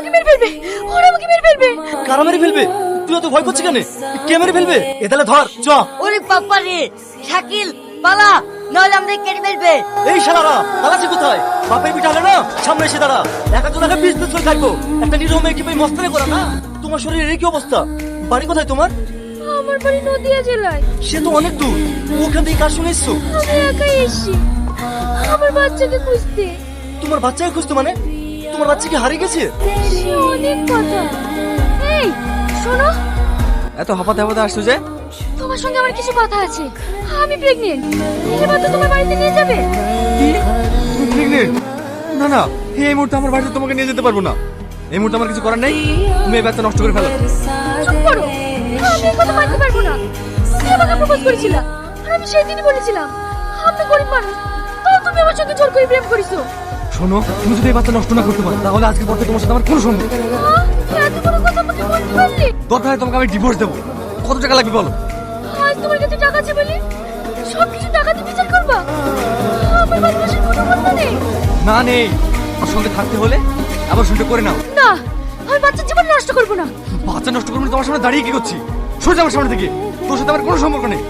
আমাকে মেরে ফেলবে, ওরা আমাকে মেরে ফেলবে। কারা মেরে ফেলবে? তুই তো ভয় করছিস কেন? কে মেরে ফেলবে? এ তাহলে ধর চ। ওরে বাবা রে, শাকিল পালা, নাহলে আমাদের কেটে ফেলবে। এই শালারা পালাচ্ছি কোথায়? বাপের পিঠা হলে না সামনে এসে দাঁড়া। একজন একটা বিজনেস করে থাকবো, একটা নিরীহ মেয়েকে পেয়ে মস্তানি করা না। তোমার শরীরের এই কি অবস্থা? বাড়ি কোথায় তোমার? আমার বাড়ি নদিয়া জেলায়। সে তো অনেক দূর, ওখান থেকে কার সঙ্গে এসছো? আমি একাই এসেছি আমার বাচ্চাকে খুঁজতে। তোমার বাচ্চাকে খুঁজতো মানে? তোমার বাচ্চা কি হারিয়ে গেছে? সে অনেক কথা। এই শোনো, এত হাঁপাতে হাঁপাতে আসছো যে? তোমার সঙ্গে আমার কিছু কথা আছে। আমি প্রেগনেন্ট, এবার তো তোমার বাড়িতে নিয়ে যাবে। কি? তুমি প্রেগনেন্ট? না না, এই মুহূর্তে আমার বাড়িতে তোমাকে নিয়ে যেতে পারবো না। এই মুহূর্তে আমার কিছু করার নেই, তুমি এই বাচ্চা নষ্ট করে ফেলো। চুপ করো, আমি এই কথা মানতে পারবো না। তুমি আমাকে প্রপোজ করেছিলা, আর আমি সেই দিনই বলেছিলাম আমি গরিব মানুষ, তাও তুমি আমার সঙ্গে জোর করে প্রেম করেছো। শোনো, তুমি যদি এই বাচ্চা নষ্ট না করতে পারো তাহলে আজকে পর থেকে তোমার সাথে আমার কোনো সম্পর্ক নেই। এত বড় কথা আমাকে বলতে পারলে? দরকার হয় তোমাকে আমি ডিভোর্স দেবো। কত টাকা লাগবে বলো? আজ তোমার কাছে টাকা আছে বলে সবকিছু টাকা দিয়ে বিচার করবা? আমার ভালোবাসার কোনো মূল্য নেই। না নেই, ওর সঙ্গে থাকতে হলে আবার শুনতে করে নাও। না, আমি বাচ্চার জীবন নষ্ট করবো না। বাচ্চা নষ্ট করবো না, তোমার সামনে দাঁড়িয়ে কি করছি? সরে যা আমার সামনে থেকে, তোর সাথে আমার কোনো সম্পর্ক নেই।